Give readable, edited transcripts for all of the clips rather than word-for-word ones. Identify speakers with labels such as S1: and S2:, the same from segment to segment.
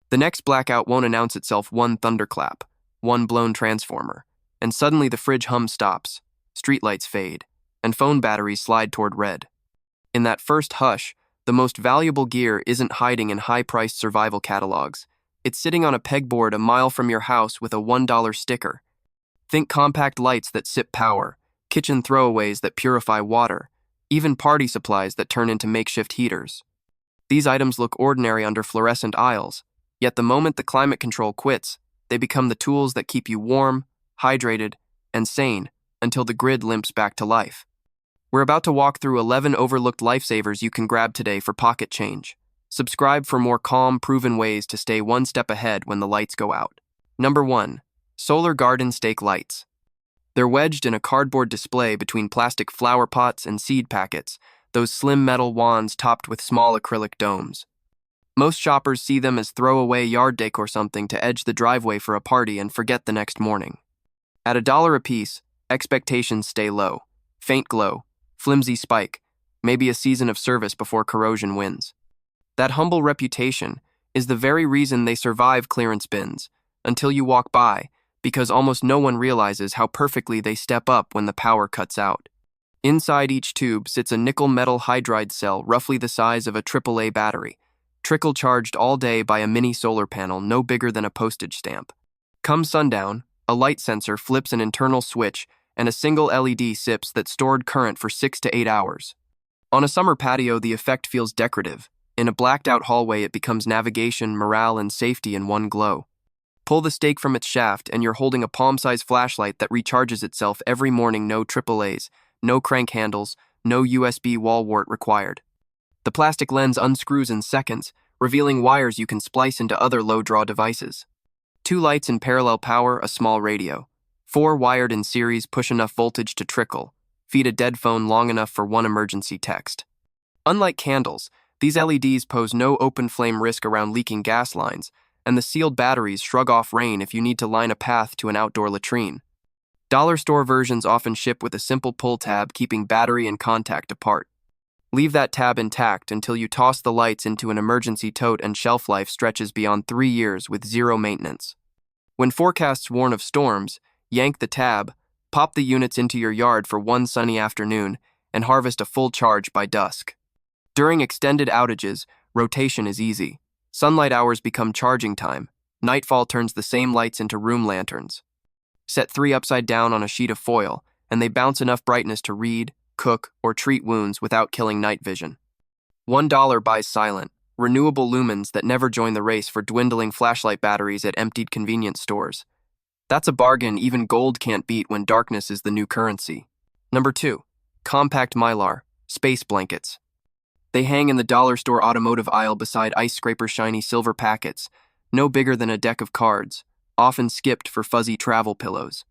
S1: The next blackout won't announce itself one thunderclap, one blown transformer, and suddenly the fridge hum stops, streetlights fade, and phone batteries slide toward red. In that first hush, the most valuable gear isn't hiding in high-priced survival catalogs. It's sitting on a pegboard a mile from your house with a $1 sticker. Think compact lights that sip power, kitchen throwaways that purify water, even party supplies that turn into makeshift heaters. These items look ordinary under fluorescent aisles, yet the moment the climate control quits, they become the tools that keep you warm, hydrated, and sane until the grid limps back to life. We're about to walk through 11 overlooked lifesavers you can grab today for pocket change. Subscribe for more calm, proven ways to stay one step ahead when the lights go out. Number 1. Solar Garden Stake Lights. They're wedged in a cardboard display between plastic flower pots and seed packets, those slim metal wands topped with small acrylic domes. Most shoppers see them as throwaway yard decor something to edge the driveway for a party and forget the next morning. At $1 a piece, expectations stay low. Faint glow, flimsy spike, maybe a season of service before corrosion wins. That humble reputation is the very reason they survive clearance bins, until you walk by, because almost no one realizes how perfectly they step up when the power cuts out. Inside each tube sits a nickel metal hydride cell roughly the size of a AAA battery, trickle charged all day by a mini solar panel no bigger than a postage stamp. Come sundown, a light sensor flips an internal switch and a single LED sips that stored current for 6 to 8 hours. On a summer patio, the effect feels decorative. In a blacked-out hallway, it becomes navigation, morale, and safety in one glow. Pull the stake from its shaft, and you're holding a palm-sized flashlight that recharges itself every morning. No AAAs, no crank handles, no USB wall wart required. The plastic lens unscrews in seconds, revealing wires you can splice into other low-draw devices. 2 lights in parallel power a small radio. 4 wired in series push enough voltage to trickle, feed a dead phone long enough for one emergency text. Unlike candles, these LEDs pose no open flame risk around leaking gas lines, and the sealed batteries shrug off rain if you need to line a path to an outdoor latrine. Dollar store versions often ship with a simple pull tab keeping battery and contact apart. Leave that tab intact until you toss the lights into an emergency tote and shelf life stretches beyond 3 years with zero maintenance. When forecasts warn of storms, yank the tab, pop the units into your yard for one sunny afternoon, and harvest a full charge by dusk. During extended outages, rotation is easy. Sunlight hours become charging time. Nightfall turns the same lights into room lanterns. Set 3 upside down on a sheet of foil, and they bounce enough brightness to read, cook, or treat wounds without killing night vision. $1 buys silent, renewable lumens that never join the race for dwindling flashlight batteries at emptied convenience stores. That's a bargain even gold can't beat when darkness is the new currency. Number 2. Compact Mylar, Space Blankets. They hang in the dollar store automotive aisle beside ice scraper shiny silver packets, no bigger than a deck of cards, often skipped for fuzzy travel pillows.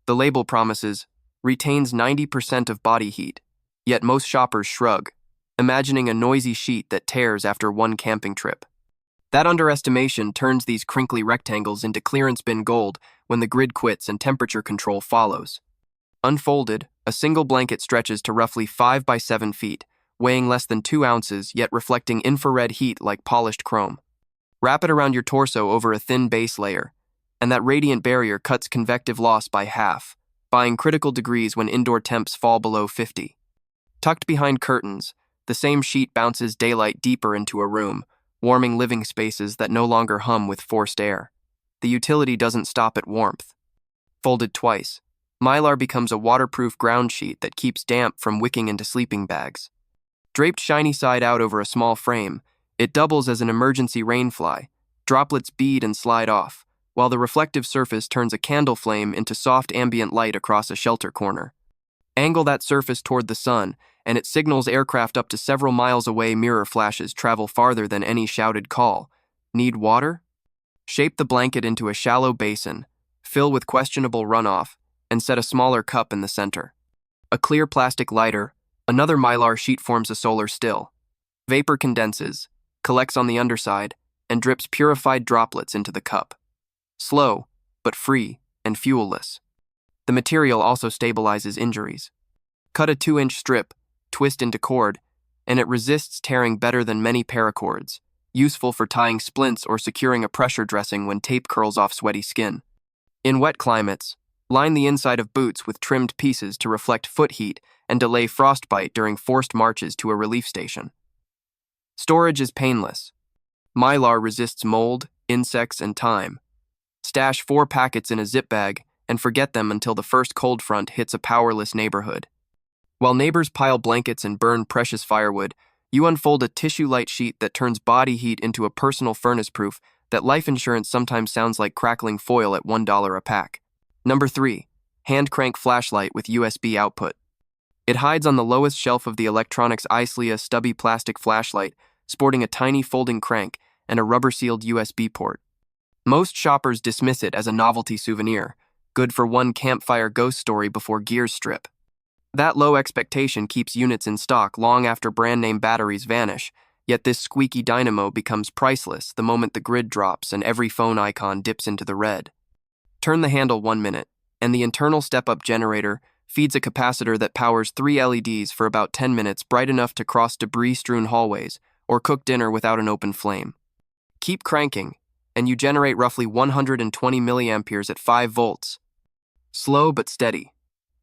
S1: The label promises, retains 90% of body heat, yet most shoppers shrug, imagining a noisy sheet that tears after one camping trip. That underestimation turns these crinkly rectangles into clearance bin gold when the grid quits and temperature control follows. Unfolded, a single blanket stretches to roughly 5 by 7 feet, weighing less than 2 ounces yet reflecting infrared heat like polished chrome. Wrap it around your torso over a thin base layer, and that radiant barrier cuts convective loss by half, buying critical degrees when indoor temps fall below 50. Tucked behind curtains, the same sheet bounces daylight deeper into a room, warming living spaces that no longer hum with forced air. The utility doesn't stop at warmth. Folded twice, Mylar becomes a waterproof ground sheet that keeps damp from wicking into sleeping bags. Draped shiny side out over a small frame, it doubles as an emergency rainfly. Droplets bead and slide off, while the reflective surface turns a candle flame into soft ambient light across a shelter corner. Angle that surface toward the sun, and it signals aircraft up to several miles away. Mirror flashes travel farther than any shouted call. Need water? Shape the blanket into a shallow basin, fill with questionable runoff, and set a smaller cup in the center. A clear plastic lighter, another Mylar sheet forms a solar still. Vapor condenses, collects on the underside, and drips purified droplets into the cup. Slow, but free and fuelless. The material also stabilizes injuries. Cut a 2-inch strip, twist into cord, and it resists tearing better than many paracords. useful for tying splints or securing a pressure dressing when tape curls off sweaty skin. In wet climates, line the inside of boots with trimmed pieces to reflect foot heat and delay frostbite during forced marches to a relief station. Storage is painless. Mylar resists mold, insects, and time. Stash 4 packets in a zip bag and forget them until the first cold front hits a powerless neighborhood. While neighbors pile blankets and burn precious firewood, you unfold a tissue light sheet that turns body heat into a personal furnace proof that life insurance sometimes sounds like crackling foil at $1 a pack. Number 3. Hand crank flashlight with USB output. It hides on the lowest shelf of the electronics Islea stubby plastic flashlight, sporting a tiny folding crank and a rubber-sealed USB port. Most shoppers dismiss it as a novelty souvenir, good for one campfire ghost story before gears strip. That low expectation keeps units in stock long after brand-name batteries vanish, yet this squeaky dynamo becomes priceless the moment the grid drops and every phone icon dips into the red. Turn the handle 1 minute, and the internal step-up generator feeds a capacitor that powers 3 LEDs for about 10 minutes, bright enough to cross debris-strewn hallways or cook dinner without an open flame. Keep cranking, and you generate roughly 120 milliamperes at 5 volts. Slow but steady.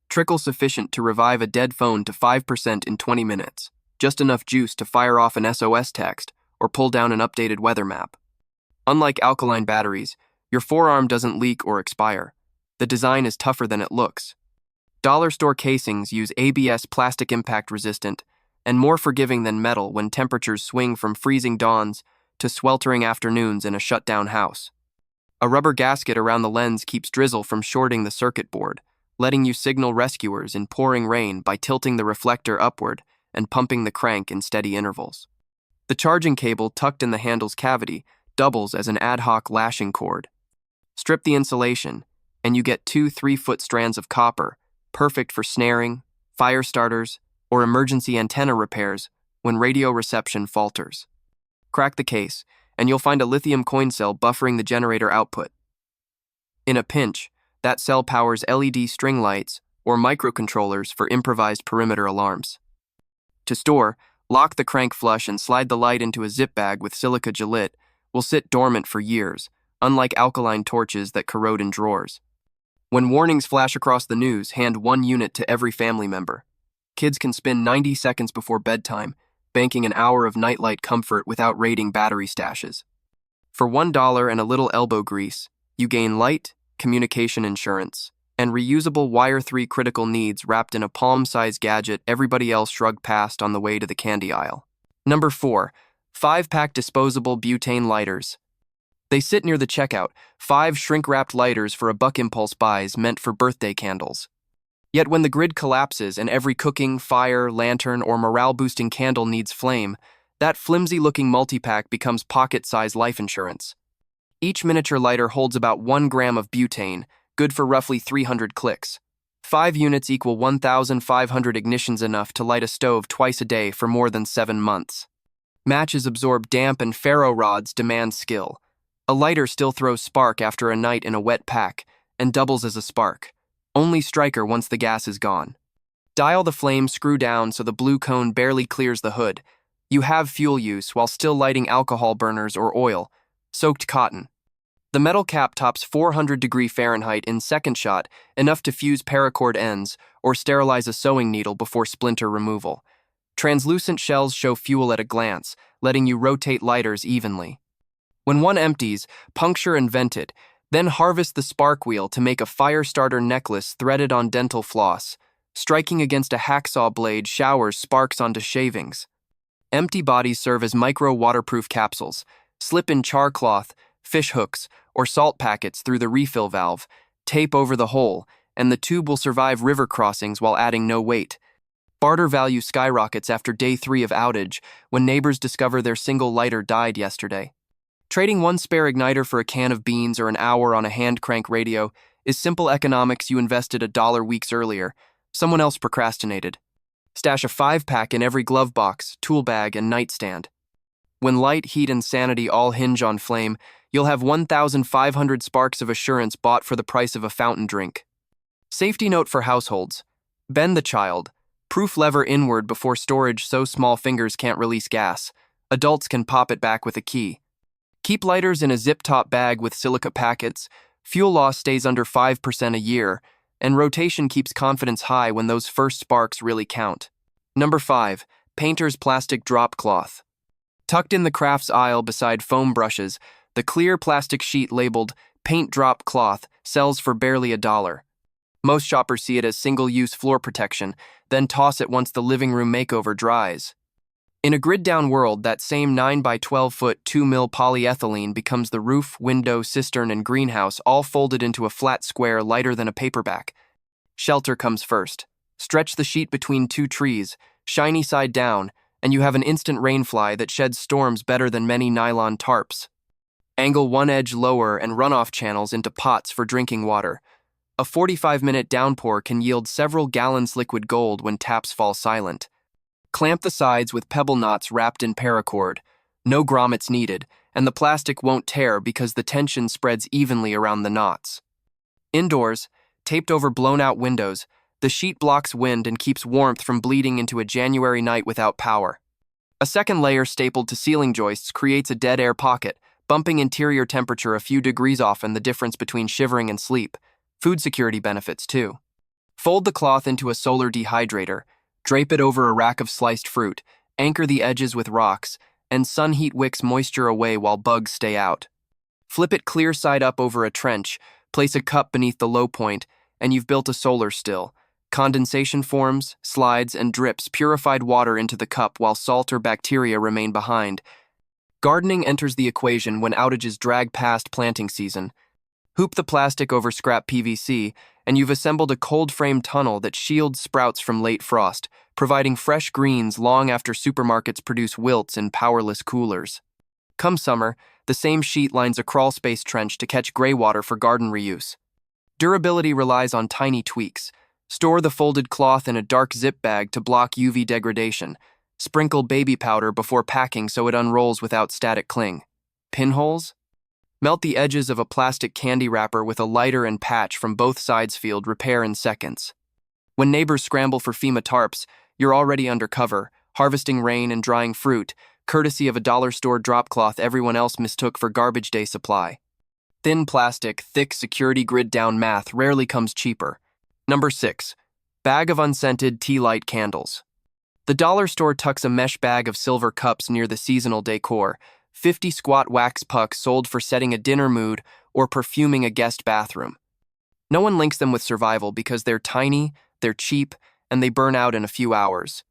S1: Trickle sufficient to revive a dead phone to 5% in 20 minutes. Just enough juice to fire off an SOS text or pull down an updated weather map. Unlike alkaline batteries, your forearm doesn't leak or expire. The design is tougher than it looks. Dollar store casings use ABS plastic impact resistant and more forgiving than metal when temperatures swing from freezing dawns to sweltering afternoons in a shut-down house. A rubber gasket around the lens keeps drizzle from shorting the circuit board, letting you signal rescuers in pouring rain by tilting the reflector upward and pumping the crank in steady intervals. The charging cable tucked in the handle's cavity doubles as an ad hoc lashing cord. Strip the insulation, and you get 2 3-foot strands of copper, perfect for snaring, fire starters, or emergency antenna repairs when radio reception falters. Crack the case, and you'll find a lithium coin cell buffering the generator output. In a pinch, that cell powers LED string lights or microcontrollers for improvised perimeter alarms. To store, lock the crank flush and slide the light into a zip bag with silica gelate will sit dormant for years, unlike alkaline torches that corrode in drawers. When warnings flash across the news, hand 1 unit to every family member. Kids can spend 90 seconds before bedtime, banking an hour of nightlight comfort without raiding battery stashes. For $1 and a little elbow grease, you gain light, communication insurance, and reusable wire-free critical needs wrapped in a palm-sized gadget everybody else shrugged past on the way to the candy aisle. Number 4. 5-pack disposable butane lighters. They sit near the checkout, 5 shrink-wrapped lighters for a buck impulse buys meant for birthday candles. Yet when the grid collapses and every cooking, fire, lantern, or morale-boosting candle needs flame, that flimsy-looking multi-pack becomes pocket-sized life insurance. Each miniature lighter holds about 1 gram of butane, good for roughly 300 clicks. 5 units equal 1,500 ignitions, enough to light a stove twice a day for more than 7 months. Matches absorb damp and ferro rods demand skill. A lighter still throws spark after a night in a wet pack and doubles as a spark. Only striker once the gas is gone. Dial the flame screw down so the blue cone barely clears the hood. You have fuel use while still lighting alcohol burners or oil, soaked cotton. The metal cap tops 400 Fahrenheit in second shot, enough to fuse paracord ends or sterilize a sewing needle before splinter removal. Translucent shells show fuel at a glance, letting you rotate lighters evenly. When one empties, puncture and vent it, then harvest the spark wheel to make a fire starter necklace threaded on dental floss. Striking against a hacksaw blade showers sparks onto shavings. Empty bodies serve as micro-waterproof capsules. Slip in char cloth, fish hooks, or salt packets through the refill valve, tape over the hole, and the tube will survive river crossings while adding no weight. Barter value skyrockets after day 3 of outage when neighbors discover their single lighter died yesterday. Trading 1 spare igniter for a can of beans or an hour on a hand crank radio is simple economics you invested $1 weeks earlier. Someone else procrastinated. Stash a 5-pack in every glove box, tool bag, and nightstand. When light, heat, and sanity all hinge on flame, you'll have 1,500 sparks of assurance bought for the price of a fountain drink. Safety note for households. Bend the child. Proof lever inward before storage so small fingers can't release gas. Adults can pop it back with a key. Keep lighters in a zip-top bag with silica packets. Fuel loss stays under 5% a year, and rotation keeps confidence high when those first sparks really count. Number 5. Painter's Plastic Drop Cloth. Tucked in the crafts aisle beside foam brushes, the clear plastic sheet labeled Paint Drop Cloth sells for barely $1. Most shoppers see it as single-use floor protection, then toss it once the living room makeover dries. In a grid-down world, that same 9 by 12 foot 2mm polyethylene becomes the roof, window, cistern, and greenhouse, all folded into a flat square lighter than a paperback. Shelter comes first. Stretch the sheet between 2 trees, shiny side down, and you have an instant rainfly that sheds storms better than many nylon tarps. Angle one edge lower and runoff channels into pots for drinking water. A 45-minute downpour can yield several gallons liquid gold when taps fall silent. Clamp the sides with pebble knots wrapped in paracord. No grommets needed, and the plastic won't tear because the tension spreads evenly around the knots. Indoors, taped over blown-out windows, the sheet blocks wind and keeps warmth from bleeding into a January night without power. A second layer stapled to ceiling joists creates a dead air pocket, bumping interior temperature a few degrees often the difference between shivering and sleep. Food security benefits, too. Fold the cloth into a solar dehydrator, drape it over a rack of sliced fruit, anchor the edges with rocks, and sun heat wicks moisture away while bugs stay out. Flip it clear side up over a trench, place a cup beneath the low point, and you've built a solar still. Condensation forms, slides, and drips purified water into the cup while salt or bacteria remain behind. Gardening enters the equation when outages drag past planting season. Hoop the plastic over scrap PVC, and you've assembled a cold-frame tunnel that shields sprouts from late frost, providing fresh greens long after supermarkets produce wilts in powerless coolers. Come summer, the same sheet lines a crawlspace trench to catch gray water for garden reuse. Durability relies on tiny tweaks. Store the folded cloth in a dark zip bag to block UV degradation. Sprinkle baby powder before packing so it unrolls without static cling. Pinholes? Melt the edges of a plastic candy wrapper with a lighter and patch from both sides. Field repair in seconds. When neighbors scramble for FEMA tarps, you're already undercover, harvesting rain and drying fruit, courtesy of a dollar store drop cloth everyone else mistook for garbage day supply. Thin plastic, thick security grid down math rarely comes cheaper. Number 6. Bag of unscented tea light candles. The dollar store tucks a mesh bag of silver cups near the seasonal decor, 50 squat wax pucks sold for setting a dinner mood or perfuming a guest bathroom. No one links them with survival because they're tiny, they're cheap, and they burn out in a few hours.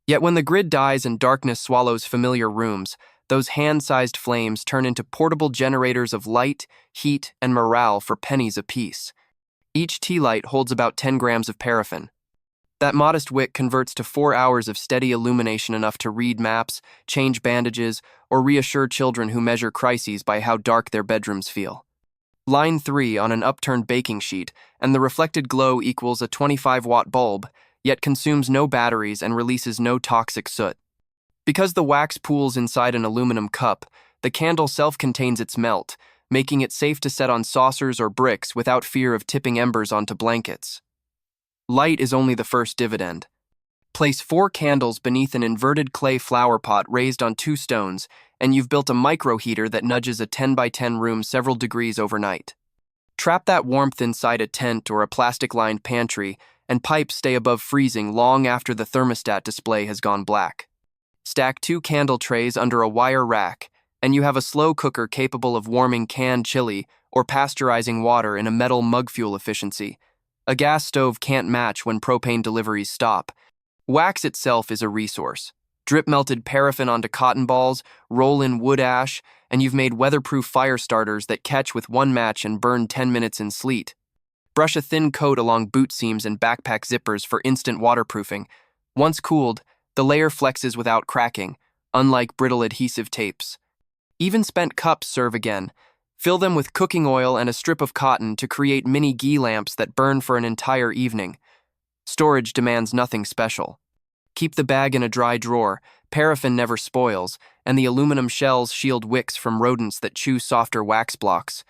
S1: Yet when the grid dies and darkness swallows familiar rooms, those hand-sized flames turn into portable generators of light, heat, and morale for pennies apiece. Each tea light holds about 10 grams of paraffin. That modest wick converts to 4 hours of steady illumination enough to read maps, change bandages, or reassure children who measure crises by how dark their bedrooms feel. Line 3 on an upturned baking sheet, and the reflected glow equals a 25-watt bulb, yet consumes no batteries and releases no toxic soot. Because the wax pools inside an aluminum cup, the candle self-contains its melt, making it safe to set on saucers or bricks without fear of tipping embers onto blankets. Light is only the first dividend. Place 4 candles beneath an inverted clay flower pot raised on 2 stones, and you've built a micro heater that nudges a 10 by 10 room several degrees overnight. Trap that warmth inside a tent or a plastic-lined pantry, and pipes stay above freezing long after the thermostat display has gone black. Stack 2 candle trays under a wire rack, and you have a slow cooker capable of warming canned chili or pasteurizing water in a metal mug. Fuel efficiency a gas stove can't match when propane deliveries stop. Wax itself is a resource. Drip melted paraffin onto cotton balls, roll in wood ash, and you've made weatherproof fire starters that catch with 1 match and burn 10 minutes in sleet. Brush a thin coat along boot seams and backpack zippers for instant waterproofing. Once cooled, the layer flexes without cracking, unlike brittle adhesive tapes. Even spent cups serve again. Fill them with cooking oil and a strip of cotton to create mini ghee lamps that burn for an entire evening. Storage demands nothing special. Keep the bag in a dry drawer, paraffin never spoils, and the aluminum shells shield wicks from rodents that chew softer wax blocks.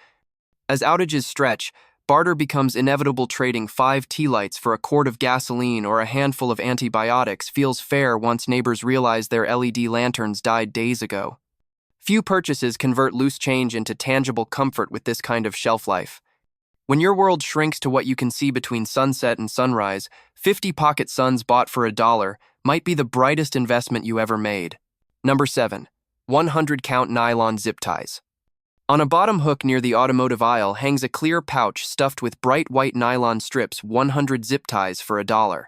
S1: As outages stretch, Barter becomes inevitable. Trading 5 tea lights for a quart of gasoline or a handful of antibiotics feels fair once neighbors realize their LED lanterns died days ago. Few purchases convert loose change into tangible comfort with this kind of shelf life. When your world shrinks to what you can see between sunset and sunrise, 50 pocket suns bought for $1 might be the brightest investment you ever made. Number 7. 100-count nylon zip ties. On a bottom hook near the automotive aisle hangs a clear pouch stuffed with bright white nylon strips, 100 zip ties for $1.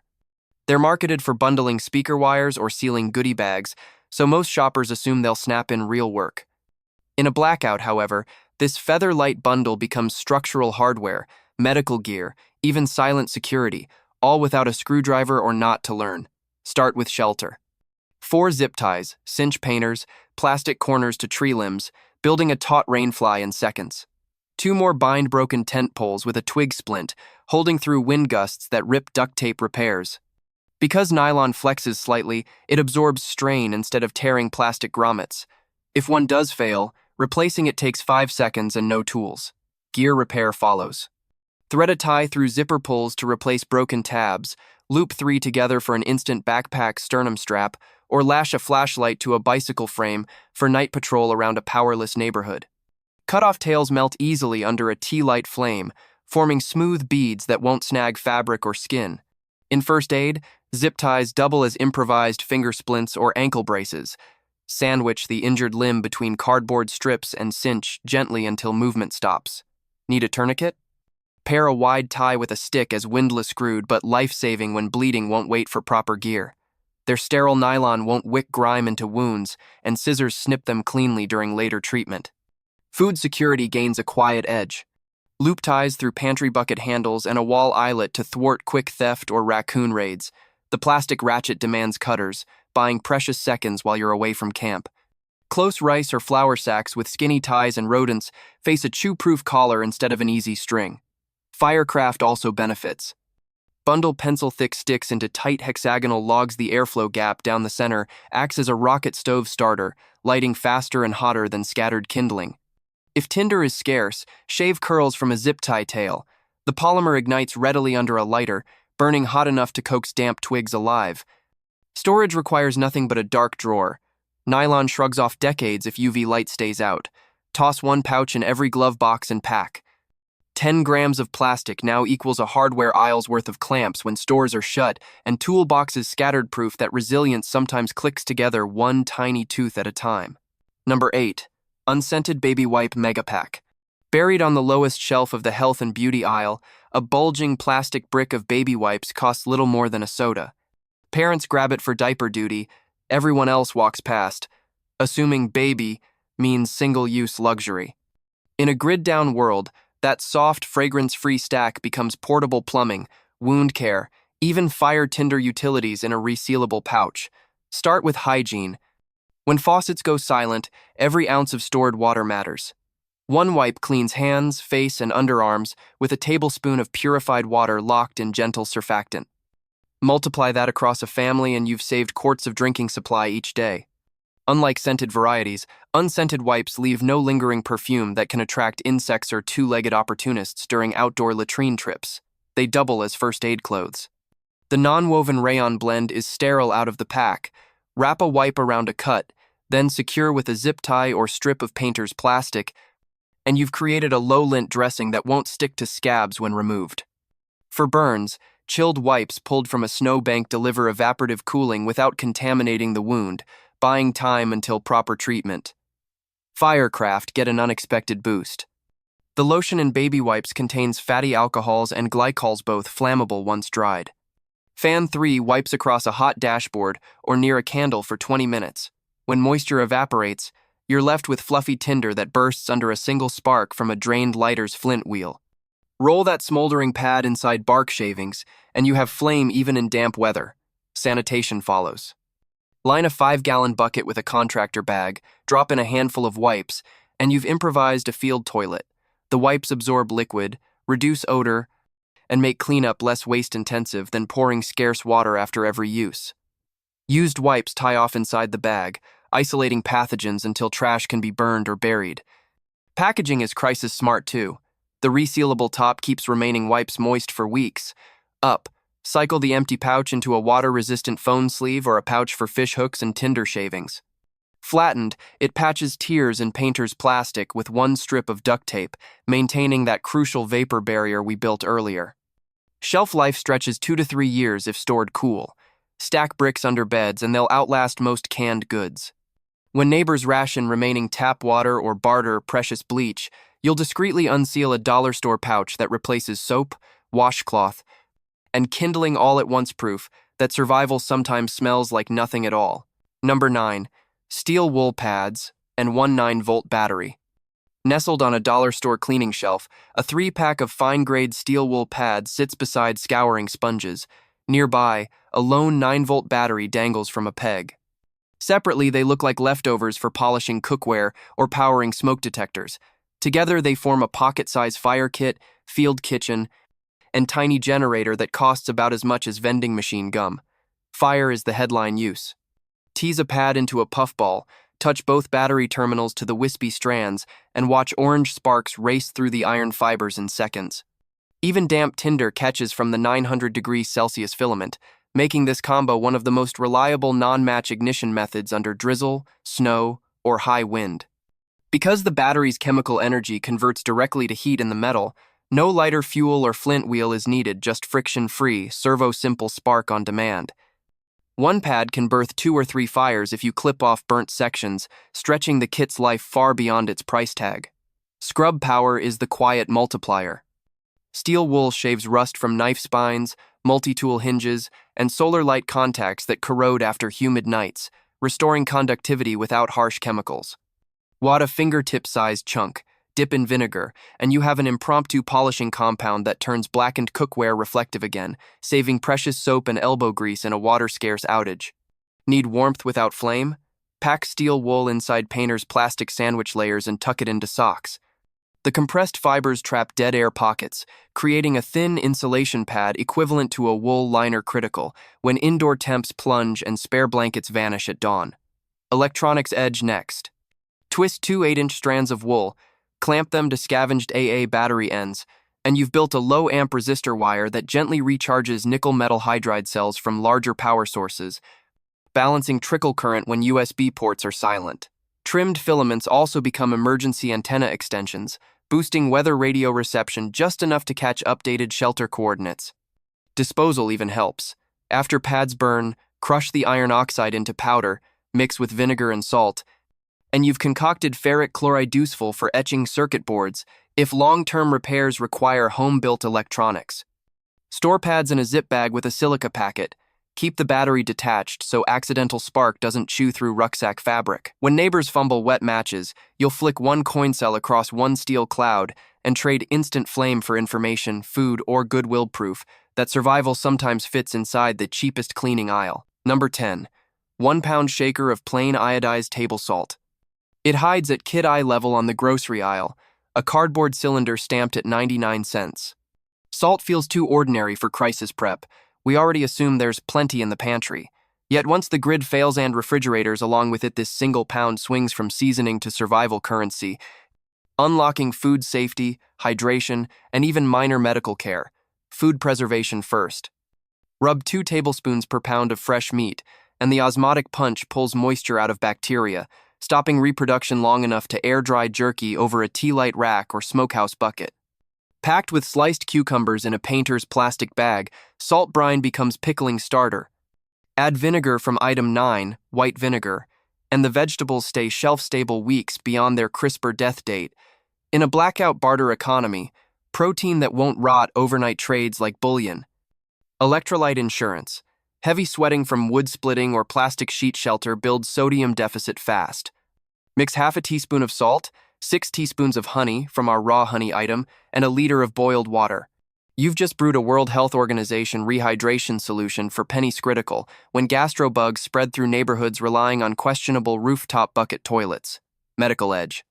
S1: They're marketed for bundling speaker wires or sealing goodie bags, so most shoppers assume they'll snap in real work. In a blackout, however, this feather-light bundle becomes structural hardware, medical gear, even silent security, all without a screwdriver or knot to learn. Start with shelter. 4 zip ties, cinch painters, plastic corners to tree limbs, building a taut rainfly in seconds. 2 more bind broken tent poles with a twig splint, holding through wind gusts that rip duct tape repairs. Because nylon flexes slightly, it absorbs strain instead of tearing plastic grommets. If one does fail, replacing it takes 5 seconds and no tools. Gear repair follows. Thread a tie through zipper pulls to replace broken tabs, loop 3 together for an instant backpack sternum strap, or lash a flashlight to a bicycle frame for night patrol around a powerless neighborhood. Cut-off tails melt easily under a tea light flame, forming smooth beads that won't snag fabric or skin. In first aid, zip ties double as improvised finger splints or ankle braces. Sandwich the injured limb between cardboard strips and cinch gently until movement stops. Need a tourniquet? Pair a wide tie with a stick as windlass screwed but life-saving when bleeding won't wait for proper gear. Their sterile nylon won't wick grime into wounds, and scissors snip them cleanly during later treatment. Food security gains a quiet edge. Loop ties through pantry bucket handles and a wall eyelet to thwart quick theft or raccoon raids. The plastic ratchet demands cutters, buying precious seconds while you're away from camp. Close rice or flour sacks with skinny ties and rodents face a chew-proof collar instead of an easy string. Firecraft also benefits. Bundle pencil-thick sticks into tight hexagonal logs. The airflow gap down the center acts as a rocket stove starter, lighting faster and hotter than scattered kindling. If tinder is scarce, shave curls from a zip tie tail. The polymer ignites readily under a lighter, burning hot enough to coax damp twigs alive. Storage requires nothing but a dark drawer. Nylon shrugs off decades if UV light stays out. Toss 1 pouch in every glove box and pack. 10 grams of plastic now equals a hardware aisle's worth of clamps when stores are shut, and toolboxes scattered proof that resilience sometimes clicks together one tiny tooth at a time. Number 8. Unscented Baby Wipe Mega Pack. Buried on the lowest shelf of the health and beauty aisle, a bulging plastic brick of baby wipes costs little more than a soda. Parents grab it for diaper duty, everyone else walks past, assuming baby means single-use luxury. In a grid-down world, that soft, fragrance-free stack becomes portable plumbing, wound care, even fire tinder utilities in a resealable pouch. Start with hygiene. When faucets go silent, every ounce of stored water matters. 1 wipe cleans hands, face, and underarms with a tablespoon of purified water locked in gentle surfactant. Multiply that across a family and you've saved quarts of drinking supply each day. Unlike scented varieties, unscented wipes leave no lingering perfume that can attract insects or 2-legged opportunists during outdoor latrine trips. They double as first aid clothes. The non-woven rayon blend is sterile out of the pack. Wrap a wipe around a cut, then secure with a zip tie or strip of painter's plastic, and you've created a low-lint dressing that won't stick to scabs when removed. For burns, chilled wipes pulled from a snowbank deliver evaporative cooling without contaminating the wound, buying time until proper treatment. Firecraft get an unexpected boost. The lotion in baby wipes contains fatty alcohols and glycols, both flammable once dried. Fan 3 wipes across a hot dashboard or near a candle for 20 minutes. When moisture evaporates, you're left with fluffy tinder that bursts under a single spark from a drained lighter's flint wheel. Roll that smoldering pad inside bark shavings, and you have flame even in damp weather. Sanitation follows. Line a 5-gallon bucket with a contractor bag, drop in a handful of wipes, and you've improvised a field toilet. The wipes absorb liquid, reduce odor, and make cleanup less waste-intensive than pouring scarce water after every use. Used wipes tie off inside the bag, isolating pathogens until trash can be burned or buried. Packaging is crisis-smart too. The resealable top keeps remaining wipes moist for weeks. Up. Cycle the empty pouch into a water-resistant phone sleeve or a pouch for fish hooks and tinder shavings. Flattened, it patches tears in painter's plastic with one strip of duct tape, maintaining that crucial vapor barrier we built earlier. Shelf life stretches 2 to 3 years if stored cool. Stack bricks under beds and they'll outlast most canned goods. When neighbors ration remaining tap water or barter precious bleach, you'll discreetly unseal a dollar store pouch that replaces soap, washcloth, and kindling all at once proof that survival sometimes smells like nothing at all. Number 9. Steel wool pads and 1 9-volt battery. Nestled on a dollar store cleaning shelf, a 3-pack of fine-grade steel wool pads sits beside scouring sponges. Nearby, a lone 9-volt battery dangles from a peg. Separately, they look like leftovers for polishing cookware or powering smoke detectors. Together, they form a pocket-size fire kit, field kitchen, and tiny generator that costs about as much as vending machine gum. Fire is the headline use. Tease a pad into a puffball, touch both battery terminals to the wispy strands, and watch orange sparks race through the iron fibers in seconds. Even damp tinder catches from the 900°C filament, making this combo one of the most reliable non-match ignition methods under drizzle, snow, or high wind. Because the battery's chemical energy converts directly to heat in the metal, no lighter fuel or flint wheel is needed, just friction-free, servo-simple spark on demand. One pad can birth 2 or 3 fires if you clip off burnt sections, stretching the kit's life far beyond its price tag. Scrub power is the quiet multiplier. Steel wool shaves rust from knife spines, multi-tool hinges, and solar light contacts that corrode after humid nights, restoring conductivity without harsh chemicals. Wad a fingertip-sized chunk, dip in vinegar, and you have an impromptu polishing compound that turns blackened cookware reflective again, saving precious soap and elbow grease in a water-scarce outage. Need warmth without flame? Pack steel wool inside painter's plastic sandwich layers and tuck it into socks. The compressed fibers trap dead air pockets, creating a thin insulation pad equivalent to a wool liner critical when indoor temps plunge and spare blankets vanish at dawn. Electronics edge next. Twist 2 8-inch strands of wool, clamp them to scavenged AA battery ends, and you've built a low-amp resistor wire that gently recharges nickel metal hydride cells from larger power sources, balancing trickle current when USB ports are silent. Trimmed filaments also become emergency antenna extensions, boosting weather radio reception just enough to catch updated shelter coordinates. Disposal even helps. After pads burn, crush the iron oxide into powder, mix with vinegar and salt, and you've concocted ferric chloride useful for etching circuit boards if long-term repairs require home-built electronics. Store pads in a zip bag with a silica packet. Keep the battery detached so accidental spark doesn't chew through rucksack fabric. When neighbors fumble wet matches, you'll flick 1 coin cell across 1 steel cloud and trade instant flame for information, food, or goodwill proof that survival sometimes fits inside the cheapest cleaning aisle. Number 10. 1-pound shaker of plain iodized table salt. It hides at kid eye level on the grocery aisle, a cardboard cylinder stamped at 99 cents. Salt feels too ordinary for crisis prep. We already assume there's plenty in the pantry. Yet once the grid fails and refrigerators along with it, this single pound swings from seasoning to survival currency, unlocking food safety, hydration, and even minor medical care. Food preservation first. Rub 2 tablespoons per pound of fresh meat, and the osmotic punch pulls moisture out of bacteria, stopping reproduction long enough to air-dry jerky over a tea-light rack or smokehouse bucket. Packed with sliced cucumbers in a painter's plastic bag, salt brine becomes pickling starter. Add vinegar from item 9, white vinegar, and the vegetables stay shelf-stable weeks beyond their crisper death date. In a blackout barter economy, protein that won't rot overnight trades like bullion. Electrolyte insurance. Heavy sweating from wood splitting or plastic sheet shelter builds sodium deficit fast. Mix half a teaspoon of salt, 6 teaspoons of honey from our raw honey item, and a liter of boiled water. You've just brewed a World Health Organization rehydration solution for pennies critical when gastrobugs spread through neighborhoods relying on questionable rooftop bucket toilets. Medical edge.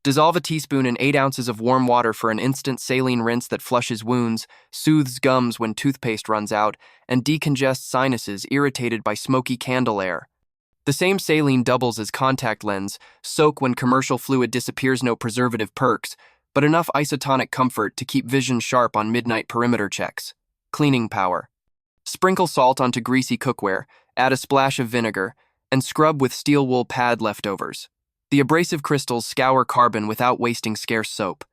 S1: Dissolve a teaspoon in 8 ounces of warm water for an instant saline rinse that flushes wounds, soothes gums when toothpaste runs out, and decongests sinuses irritated by smoky candle air. The same saline doubles as contact lens, soak when commercial fluid disappears, no preservative perks, but enough isotonic comfort to keep vision sharp on midnight perimeter checks. Cleaning power. Sprinkle salt onto greasy cookware, add a splash of vinegar, and scrub with steel wool pad leftovers. The abrasive crystals scour carbon without wasting scarce soap.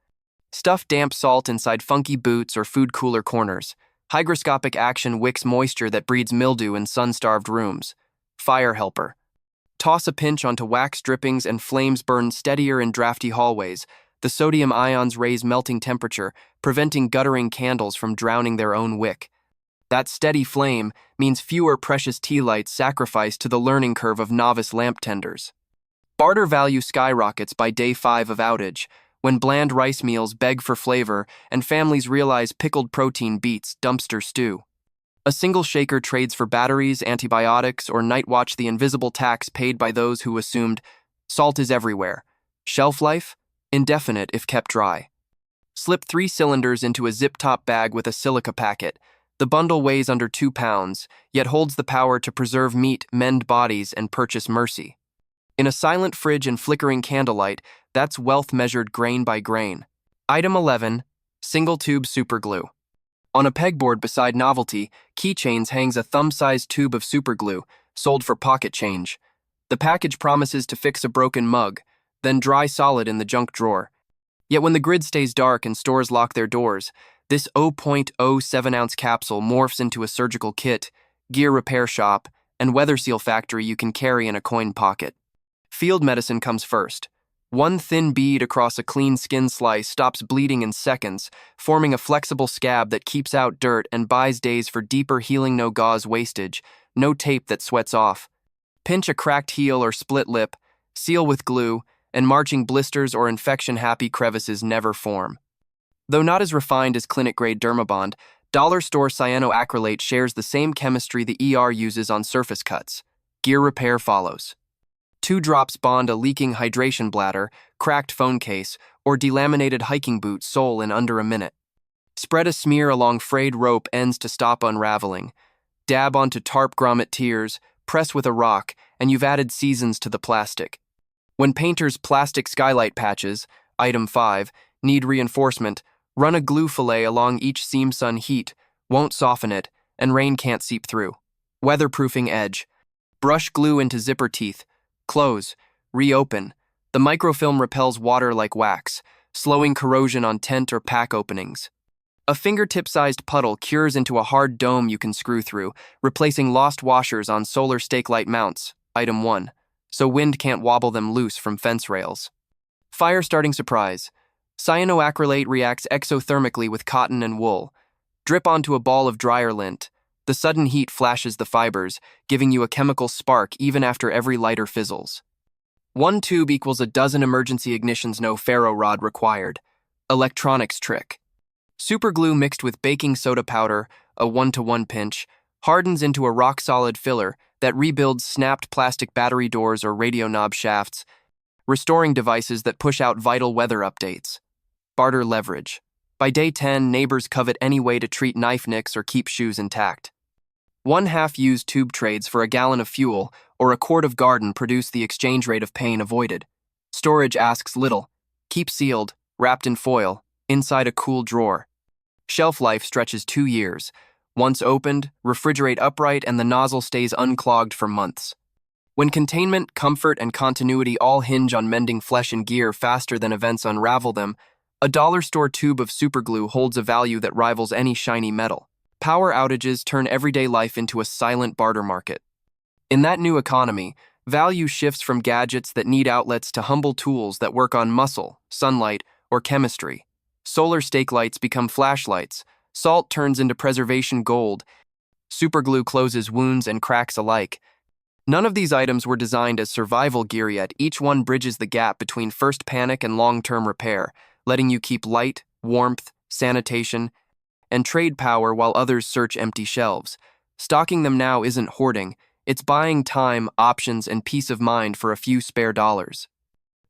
S1: Stuff damp salt inside funky boots or food cooler corners. Hygroscopic action wicks moisture that breeds mildew in sun-starved rooms. Fire helper. Toss a pinch onto wax drippings and flames burn steadier in drafty hallways. The sodium ions raise melting temperature, preventing guttering candles from drowning their own wick. That steady flame means fewer precious tea lights sacrificed to the learning curve of novice lamp tenders. Barter value skyrockets by day 5 of outage, when bland rice meals beg for flavor and families realize pickled protein beats dumpster stew. A single shaker trades for batteries, antibiotics, or night watch the invisible tax paid by those who assumed salt is everywhere. Shelf life? Indefinite if kept dry. Slip 3 cylinders into a zip-top bag with a silica packet. The bundle weighs under 2 pounds, yet holds the power to preserve meat, mend bodies, and purchase mercy. In a silent fridge and flickering candlelight, that's wealth measured grain by grain. Item 11. Single-tube superglue. On a pegboard beside Novelty, Keychains hangs a thumb-sized tube of superglue, sold for pocket change. The package promises to fix a broken mug, then dry solid in the junk drawer. Yet when the grid stays dark and stores lock their doors, this 0.07-ounce capsule morphs into a surgical kit, gear repair shop, and weather seal factory you can carry in a coin pocket. Field medicine comes first. One thin bead across a clean skin slice stops bleeding in seconds, forming a flexible scab that keeps out dirt and buys days for deeper healing. No gauze wastage, no tape that sweats off. Pinch a cracked heel or split lip, seal with glue, and marching blisters or infection-happy crevices never form. Though not as refined as clinic-grade Dermabond, dollar store cyanoacrylate shares the same chemistry the ER uses on surface cuts. Gear repair follows. 2 drops bond a leaking hydration bladder, cracked phone case, or delaminated hiking boot sole in under a minute. Spread a smear along frayed rope ends to stop unraveling. Dab onto tarp grommet tears, press with a rock, and you've added seasons to the plastic. When painters' plastic skylight patches, item 5, need reinforcement, run a glue fillet along each seam. Sun heat won't soften it, and rain can't seep through. Weatherproofing edge. Brush glue into zipper teeth. Close. Reopen. The microfilm repels water like wax, slowing corrosion on tent or pack openings. A fingertip-sized puddle cures into a hard dome you can screw through, replacing lost washers on solar stake light mounts, item 1, so wind can't wobble them loose from fence rails. Fire-starting surprise. Cyanoacrylate reacts exothermically with cotton and wool. Drip onto a ball of dryer lint. The sudden heat flashes the fibers, giving you a chemical spark even after every lighter fizzles. 1 tube equals a dozen emergency ignitions. No ferro rod required. Electronics trick. Superglue mixed with baking soda powder, a 1-to-1 pinch, hardens into a rock-solid filler that rebuilds snapped plastic battery doors or radio knob shafts, restoring devices that push out vital weather updates. Barter leverage. By day 10, neighbors covet any way to treat knife nicks or keep shoes intact. 1 half-used tube trades for a gallon of fuel or a quart of garden produce the exchange rate of pain avoided. Storage asks little. Keep sealed, wrapped in foil, inside a cool drawer. Shelf life stretches 2 years. Once opened, refrigerate upright and the nozzle stays unclogged for months. When containment, comfort, and continuity all hinge on mending flesh and gear faster than events unravel them, a dollar store tube of superglue holds a value that rivals any shiny metal. Power outages turn everyday life into a silent barter market. In that new economy, value shifts from gadgets that need outlets to humble tools that work on muscle, sunlight, or chemistry. Solar stake lights become flashlights. Salt turns into preservation gold. Superglue closes wounds and cracks alike. None of these items were designed as survival gear, yet each one bridges the gap between first panic and long-term repair, letting you keep light, warmth, sanitation, and trade power while others search empty shelves. Stocking them now isn't hoarding, it's buying time, options, and peace of mind for a few spare dollars.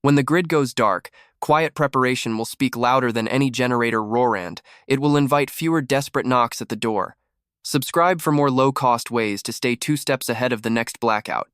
S1: When the grid goes dark, quiet preparation will speak louder than any generator roar, and it will invite fewer desperate knocks at the door. Subscribe for more low-cost ways to stay 2 steps ahead of the next blackout.